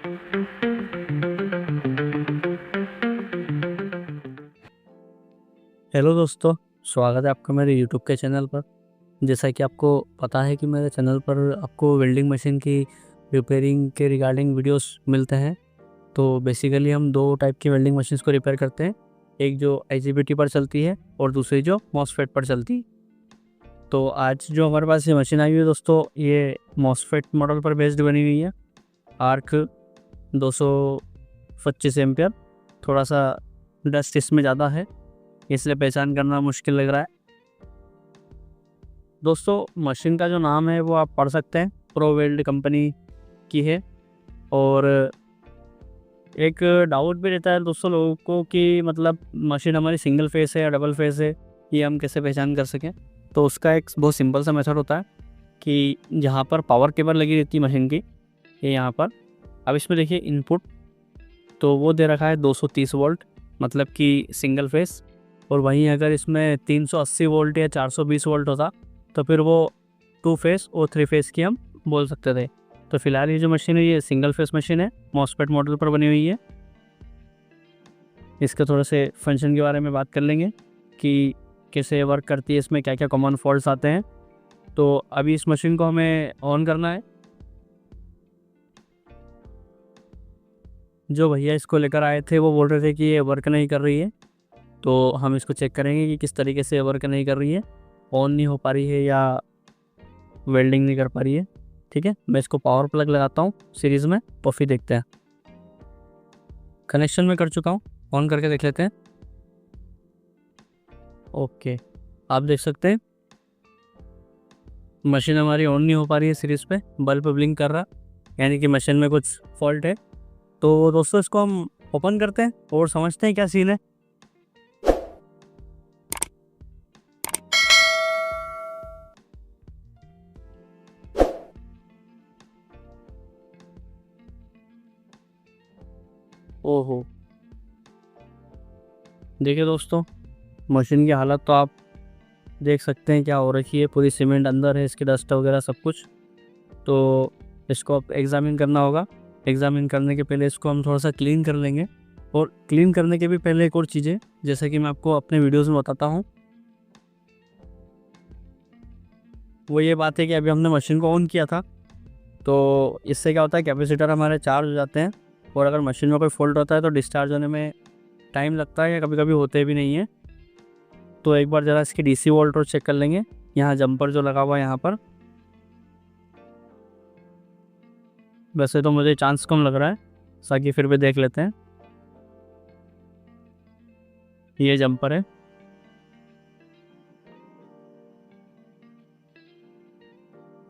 Hello दोस्तों, स्वागत है आपका मेरे यूट्यूब के चैनल पर। जैसा कि आपको पता है कि मेरे चैनल पर आपको वेल्डिंग मशीन की रिपेयरिंग के रिगार्डिंग वीडियोस मिलते हैं। तो बेसिकली हम दो टाइप की वेल्डिंग मशीन्स को रिपेयर करते हैं, एक जो आईजीबीटी पर चलती है और दूसरी जो मॉसफेट पर चलती है। तो आज जो हमारे पास ये मशीन आई हुई है दोस्तों, ये मॉसफेट मॉडल पर बेस्ड बनी हुई है। Arc 225 ampere. थोड़ा सा डस्ट इसमें ज़्यादा है, इसलिए पहचान करना मुश्किल लग रहा है। दोस्तों मशीन का जो नाम है वो आप पढ़ सकते हैं, प्रोवेल्ड कंपनी की है। और एक डाउट भी रहता है दोस्तों लोगों को कि मतलब मशीन हमारी सिंगल फेस है या डबल फेस है, ये हम कैसे पहचान कर सकें। तो उसका एक बहुत सिंपल सा मेथड होता है कि जहाँ पर पावर केबल लगी रहती है मशीन की, ये यहाँ पर। अब इसमें देखिए इनपुट तो वो दे रखा है 230 वोल्ट, मतलब कि सिंगल फेस। और वहीं अगर इसमें 380 वोल्ट या 420 वोल्ट होता तो फिर वो 2 फेस और 3 फेस की हम बोल सकते थे। तो फिलहाल ये जो मशीन है ये सिंगल फेस मशीन है, मॉसफेट मॉडल पर बनी हुई है। इसके थोड़े से फंक्शन के बारे में बात कर लेंगे कि कैसे वर्क करती है, इसमें क्या क्या कॉमन फॉल्ट्स आते हैं। तो अभी इस मशीन को हमें ऑन करना है। जो भैया इसको लेकर आए थे वो बोल रहे थे कि ये वर्क नहीं कर रही है, तो हम इसको चेक करेंगे कि किस तरीके से वर्क नहीं कर रही है, ऑन नहीं हो पा रही है या वेल्डिंग नहीं कर पा रही है। ठीक है, मैं इसको पावर प्लग लगाता हूँ सीरीज़ में और फिर देखते हैं। कनेक्शन में कर चुका हूँ, ऑन करके देख लेते हैं। ओके, आप देख सकते हैं मशीन हमारी ऑन नहीं हो पा रही है सीरीज़ पे, बल्ब ब्लिंक कर रहा, यानी कि मशीन में कुछ फॉल्ट है। तो दोस्तों इसको हम ओपन करते हैं और समझते हैं क्या सीन है। ओहो, देखिए दोस्तों मशीन की हालत तो आप देख सकते हैं क्या हो रखी है। पूरी सीमेंट अंदर है, इसकी डस्ट वगैरह सब कुछ। तो इसको अब एग्ज़ामिन करना होगा। एग्ज़ामिन करने के पहले इसको हम थोड़ा सा क्लीन कर लेंगे। और क्लीन करने के भी पहले एक और चीज़ें, जैसे कि मैं आपको अपने वीडियोज़ में बताता हूँ, वो ये बात है कि अभी हमने मशीन को ऑन किया था, तो इससे क्या होता है कैपेसिटर हमारे चार्ज हो जाते हैं। और अगर मशीन में कोई फॉल्ट होता है तो डिस्चार्ज होने में टाइम लगता है या कभी कभी होते भी नहीं है। तो एक बार ज़रा इसकी डीसी वोल्ट और चेक कर लेंगे। यहाँ जंपर जो लगा हुआ है यहाँ पर, वैसे तो मुझे चांस कम लग रहा है, बाकी फिर भी देख लेते हैं। ये जंपर है,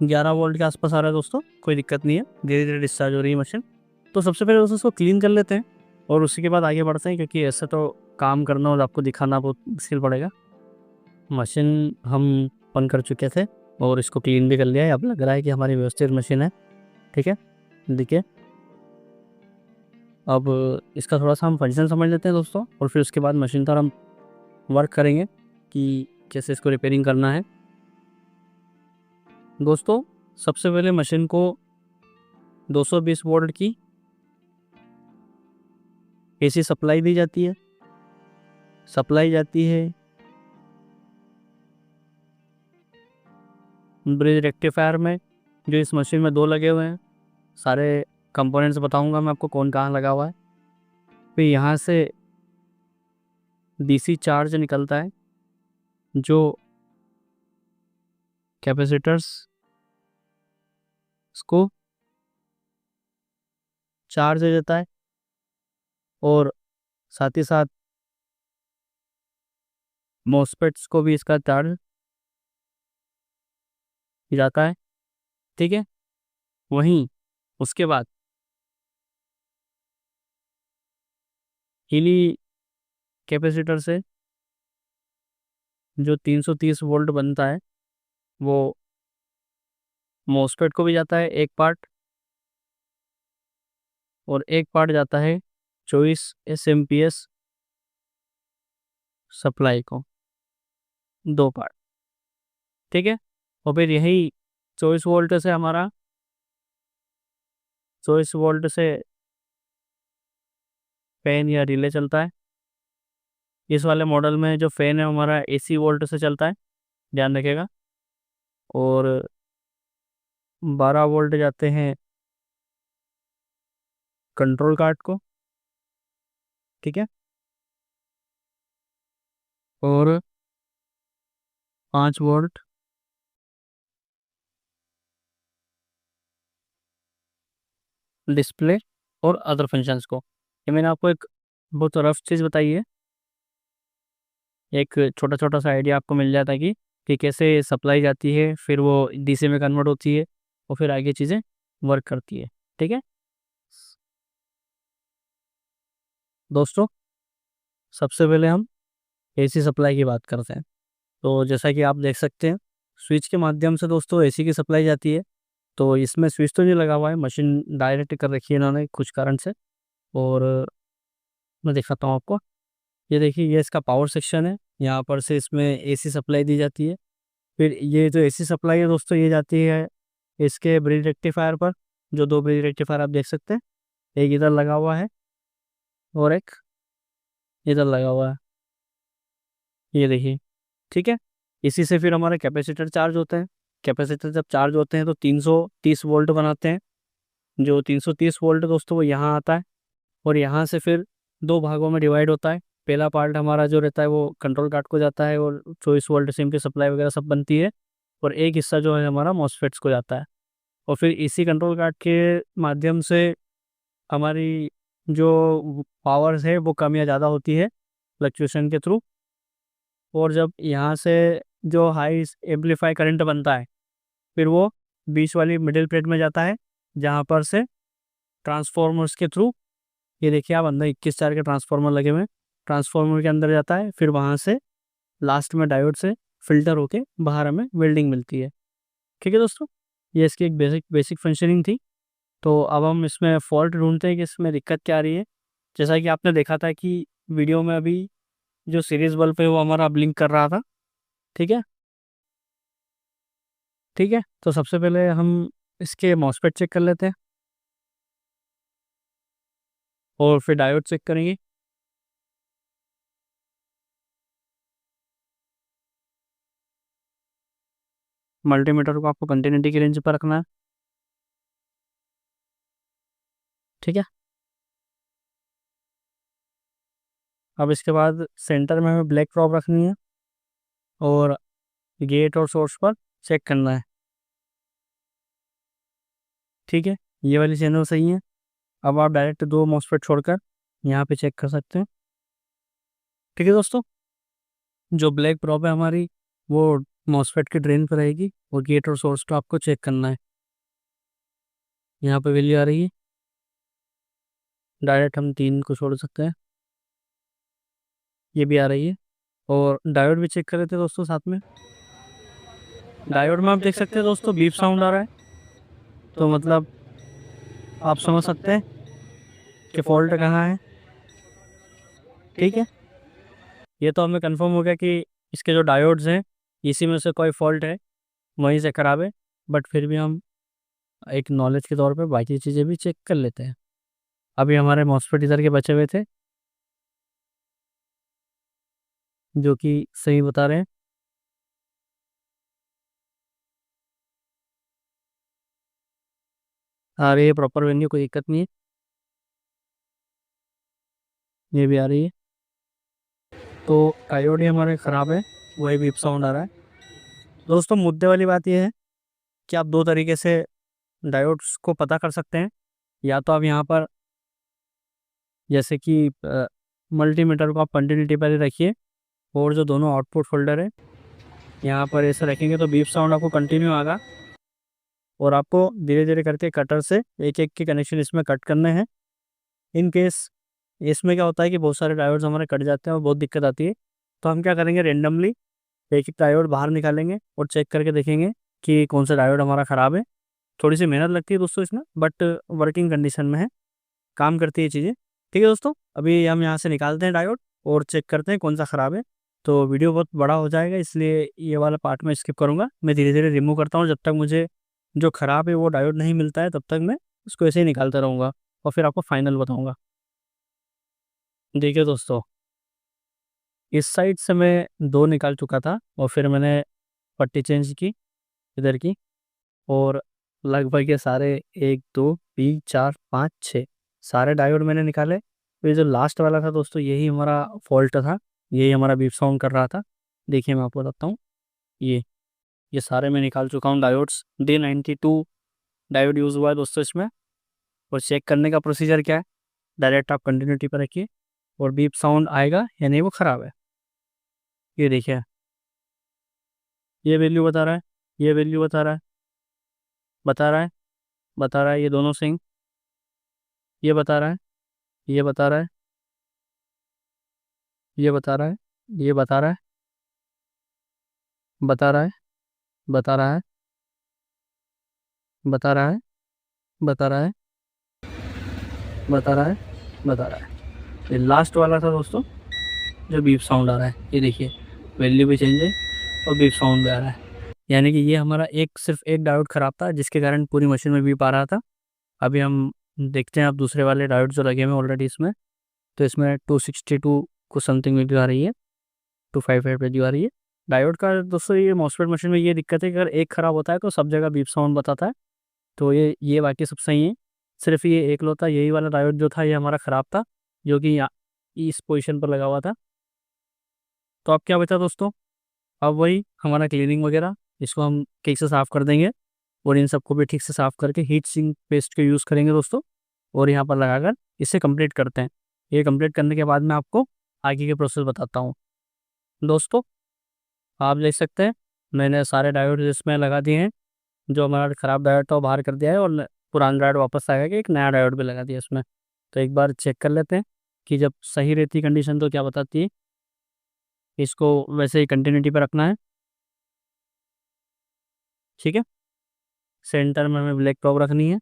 11 वोल्ट के आसपास आ रहा है दोस्तों, कोई दिक्कत नहीं है, धीरे धीरे डिस्चार्ज हो रही है मशीन। तो सबसे पहले दोस्तों इसको क्लीन कर लेते हैं और उसी के बाद आगे बढ़ते हैं, क्योंकि ऐसे तो काम करना और आपको दिखाना बहुत मुश्किल पड़ेगा। मशीन हम ऑन कर चुके थे और इसको क्लीन भी कर लिया है। अब लग रहा है कि हमारी व्यवस्थित मशीन है। ठीक है, देखिए अब इसका थोड़ा सा हम फंक्शन समझ लेते हैं दोस्तों, और फिर उसके बाद मशीन पर हम वर्क करेंगे कि कैसे इसको रिपेयरिंग करना है। दोस्तों सबसे पहले मशीन को 220 वोल्ट की एसी सप्लाई दी जाती है। सप्लाई जाती है ब्रिज रेक्टिफायर में, जो इस मशीन में दो लगे हुए हैं। सारे कंपोनेंट्स बताऊंगा मैं आपको कौन कहाँ लगा हुआ है। फिर यहाँ से डीसी चार्ज निकलता है, जो कैपेसिटर्स को चार्ज दे देता है और साथ ही साथ मॉसफेट्स को भी इसका चार्ज जाता है। ठीक है, वहीं उसके बाद हिली कैपेसिटर से जो 330 वोल्ट बनता है वो मॉसफेट को भी जाता है एक पार्ट, और एक पार्ट जाता है 24 एसएमपीएस सप्लाई को, दो पार्ट। ठीक है, और फिर यही 24 वोल्ट से हमारा 24 वोल्ट से फ़ैन या रिले चलता है। इस वाले मॉडल में जो फ़ैन है हमारा AC वोल्ट से चलता है, ध्यान रखिएगा। और 12 वोल्ट जाते हैं कंट्रोल कार्ड को, ठीक है। और 5 वोल्ट डिस्प्ले और अदर फंक्शंस को। ये मैंने आपको एक बहुत रफ चीज़ बताई है, एक छोटा छोटा सा आइडिया आपको मिल जाता है कि कैसे सप्लाई जाती है, फिर वो DC में कन्वर्ट होती है और फिर आगे चीज़ें वर्क करती है, ठीक है दोस्तों। सबसे पहले हम AC सप्लाई की बात करते हैं। तो जैसा कि आप देख सकते हैं, स्विच के माध्यम से दोस्तों AC की सप्लाई जाती है। तो इसमें स्विच तो नहीं लगा हुआ है, मशीन डायरेक्ट कर रखी है इन्होंने कुछ कारण से। और मैं दिखाता हूँ आपको। ये देखिए, ये इसका पावर सेक्शन है, यहाँ पर से इसमें AC सप्लाई दी जाती है। फिर ये जो AC सप्लाई है दोस्तों, ये जाती है इसके ब्रिज रेक्टिफायर पर। जो 2 ब्रिज रेक्टिफायर आप देख सकते हैं, एक इधर लगा हुआ है और एक इधर लगा हुआ है, ये देखिए, ठीक है। इसी से फिर हमारे कैपेसिटर चार्ज होते हैं। कैपेसिटर जब चार्ज होते हैं तो 330 वोल्ट बनाते हैं। जो 330 वोल्ट दोस्तों वो यहाँ आता है और यहाँ से फिर 2 भागों में डिवाइड होता है। पहला पार्ट हमारा जो रहता है वो कंट्रोल कार्ड को जाता है और 24 वोल्ट सिम की सप्लाई वगैरह सब बनती है। और एक हिस्सा जो है हमारा मॉसफेट्स को जाता है। और फिर इसी कंट्रोल कार्ड के माध्यम से हमारी जो पावर्स है वो कम या ज़्यादा होती है फ्लक्चुएशन के थ्रू। और जब यहाँ से जो हाई एम्पलीफाई करंट बनता है, फिर वो बीच वाली मिडिल प्लेट में जाता है, जहाँ पर से ट्रांसफॉर्मर्स के थ्रू, ये देखिए आप, अंदर 21 तार के ट्रांसफार्मर लगे हुए हैं, ट्रांसफार्मर के अंदर जाता है। फिर वहाँ से लास्ट में डायोड से फिल्टर होके बाहर हमें वेल्डिंग मिलती है, ठीक है दोस्तों। ये इसकी एक बेसिक बेसिक फंक्शनिंग थी। तो अब हम इसमें फॉल्ट ढूंढते हैं कि इसमें दिक्कत क्या आ रही है। जैसा कि आपने देखा था कि वीडियो में अभी जो सीरीज बल्ब है वो हमारा ब्लिंक कर रहा था, ठीक है। ठीक है, तो सबसे पहले हम इसके मॉसफेट चेक कर लेते हैं और फिर डायोड चेक करेंगे। मल्टीमीटर को आपको कंटिन्यूटी की रेंज पर रखना है, ठीक है। अब इसके बाद सेंटर में हमें ब्लैक प्रॉब रखनी है और गेट और सोर्स पर चेक करना है, ठीक है। ये वाली चैनल सही है। अब आप डायरेक्ट 2 मॉसफेट छोड़कर यहाँ पे चेक कर सकते हैं, ठीक है दोस्तों। जो ब्लैक प्रॉब है हमारी, वो मॉसफेट की ड्रेन पर रहेगी और गेट और सोर्स को आपको चेक करना है। यहाँ पे वैल्यू आ रही है, डायरेक्ट हम 3 को छोड़ सकते हैं, ये भी आ रही है। और डायोड भी चेक कर रहे थे दोस्तों साथ में। डायोड में आप देख सकते हैं दोस्तों, बीप साउंड आ रहा है। तो मतलब आप समझ सकते हैं कि फॉल्ट कहाँ है, ठीक है। ये तो हमें कंफर्म हो गया कि इसके जो डायोड्स हैं, इसी में से कोई फॉल्ट है, वहीं से ख़राब है। बट फिर भी हम एक नॉलेज के तौर पे बाकी चीज़ें भी चेक कर लेते हैं। अभी हमारे मॉसफेट इधर के बचे हुए थे, जो कि सही बता रहे हैं। आ रही है प्रॉपर वैल्यू, कोई दिक्कत नहीं है, ये भी आ रही है। तो डायोड ही हमारे ख़राब है, वही बीप साउंड आ रहा है। दोस्तों मुद्दे वाली बात यह है कि आप 2 तरीके से डायोड्स को पता कर सकते हैं। या तो आप यहाँ पर, जैसे कि मल्टीमीटर को आप कंटिन्यूटी पर ही रखिए और जो दोनों आउटपुट फोल्डर है यहाँ पर ऐसे रखेंगे तो बीप साउंड आपको कंटिन्यू आएगा। और आपको धीरे धीरे करके कटर से एक एक के कनेक्शन इसमें कट करने हैं। इन केस इसमें क्या होता है कि बहुत सारे डायोड्स हमारे कट जाते हैं और बहुत दिक्कत आती है, तो हम क्या करेंगे, रेंडमली एक एक डायोड बाहर निकालेंगे और चेक करके देखेंगे कि कौन सा डायोड हमारा ख़राब है। थोड़ी सी मेहनत लगती है दोस्तों इसमें, बट वर्किंग कंडीशन में है, काम करती है चीज़ें, ठीक है दोस्तों। अभी हम यहाँ से निकालते हैं डायोड और चेक करते हैं कौन सा ख़राब है। तो वीडियो बहुत बड़ा हो जाएगा, इसलिए ये वाला पार्ट मैं स्किप करूँगा। मैं धीरे धीरे रिमूव करता हूँ, जब तक मुझे जो ख़राब है वो डायोड नहीं मिलता है तब तक मैं उसको ऐसे ही निकालता रहूँगा और फिर आपको फाइनल बताऊँगा। देखिए दोस्तों, इस साइड से मैं 2 निकाल चुका था और फिर मैंने पट्टी चेंज की इधर की, और लगभग ये सारे 1 2 3 4 5 6 सारे डायोड मैंने निकाले। तो ये जो लास्ट वाला था दोस्तों, यही हमारा फॉल्ट था, यही हमारा बीप साउंड कर रहा था। देखिए मैं आपको बताता हूँ, ये सारे मैं निकाल चुका हूँ डायोड्स। D92 डायोड यूज़ हुआ है दोस्तों इसमें। और चेक करने का प्रोसीजर क्या है, डायरेक्ट आप कंटिन्यूटी पर रखिए और बीप साउंड आएगा या नहीं वो ख़राब है। ये देखिए, ये वैल्यू बता रहा है, ये वैल्यू बता रहा है, बता रहा है, बता रहा है, ये दोनों सिंक, ये बता रहा है, ये बता रहा है, ये बता रहा है, ये बता रहा है, बता रहा है, बता रहा है, बता रहा है, बता रहा है, बता रहा है, बता रहा है। ये लास्ट वाला था दोस्तों, जो बीप साउंड आ रहा है। ये देखिए, वैल्यू भी चेंज है और बीप साउंड भी आ रहा है। यानी कि ये हमारा सिर्फ एक डायोड ख़राब था, जिसके कारण पूरी मशीन में बीप आ रहा था। अभी हम देखते हैं, अब दूसरे वाले डायोड जो लगे हुए हैं ऑलरेडी इसमें, तो इसमें 262 को समथिंग वैल्यू आ रही है, 255 वैल्यू आ रही है। डायोड का दोस्तों, ये मॉसफेट मशीन में ये दिक्कत है कि अगर एक ख़राब होता है तो सब जगह बीप साउंड बताता है। तो ये बाकी सब सही है, सिर्फ ये एक लौता यही वाला डायोड जो था ये हमारा ख़राब था, जो कि यहाँ इस पोजीशन पर लगा हुआ था। तो अब क्या बचा दोस्तों, अब वही हमारा क्लीनिंग वगैरह, इसको हम ठीक से साफ़ कर देंगे और इन सबको भी ठीक से साफ़ करके हीट सिंक पेस्ट का यूज़ करेंगे दोस्तों, और यहाँ पर लगाकर इसे कंप्लीट करते हैं। ये कंप्लीट करने के बाद मैं आपको आगे के प्रोसेस बताता हूँ। दोस्तों, आप देख सकते हैं मैंने सारे डायोड इसमें लगा दिए हैं। जो हमारा ख़राब डायोड था वो बाहर कर दिया है, और पुराना डायोड वापस आएगा कि एक नया डायोड भी लगा दिया इसमें। तो एक बार चेक कर लेते हैं कि जब सही रहती कंडीशन तो क्या बताती है। इसको वैसे ही कंटिन्यूटी पे रखना है, ठीक है। सेंटर में हमें ब्लैक टॉप रखनी है।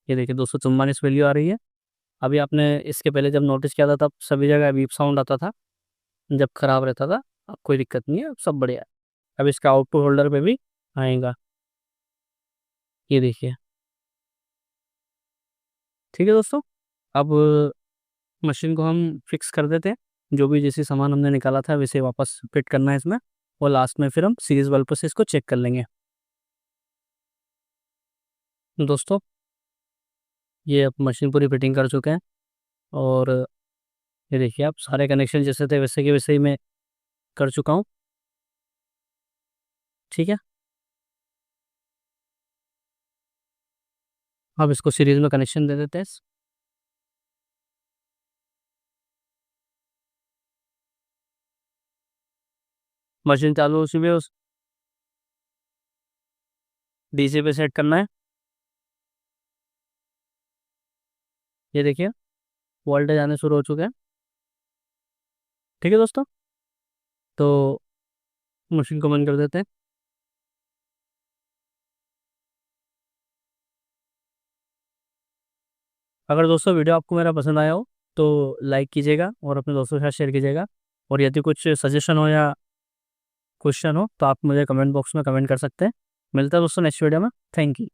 ये देखिए 244 वैल्यू आ रही है। अभी आपने इसके पहले जब नोटिस किया था तब सभी जगह बीप साउंड आता था जब ख़राब रहता था। अब कोई दिक्कत नहीं है, अब सब बढ़िया है। अब इसका आउटपुट होल्डर पे भी आएगा, ये देखिए, ठीक है दोस्तों। अब मशीन को हम फिक्स कर देते हैं। जो भी जैसे सामान हमने निकाला था वैसे वापस फिट करना है इसमें, और लास्ट में फिर हम सीरीज बल्ब से इसको चेक कर लेंगे। दोस्तों, ये अब मशीन पूरी फिटिंग कर चुके हैं, और ये देखिए आप सारे कनेक्शन जैसे थे वैसे के वैसे ही मैं कर चुका हूँ, ठीक है। अब इसको सीरीज में कनेक्शन दे देते हैं। मशीन चालू उसी में उस डीसी पे सेट करना है। ये देखिए वोल्टेज आने शुरू हो चुके हैं, ठीक है दोस्तों। तो मशीन को बंद कर देते हैं। अगर दोस्तों वीडियो आपको मेरा पसंद आया हो तो लाइक कीजिएगा और अपने दोस्तों के साथ शेयर कीजिएगा। और यदि कुछ सजेशन हो या क्वेश्चन हो तो आप मुझे कमेंट बॉक्स में कमेंट कर सकते हैं। मिलता है दोस्तों नेक्स्ट वीडियो में। Thank you.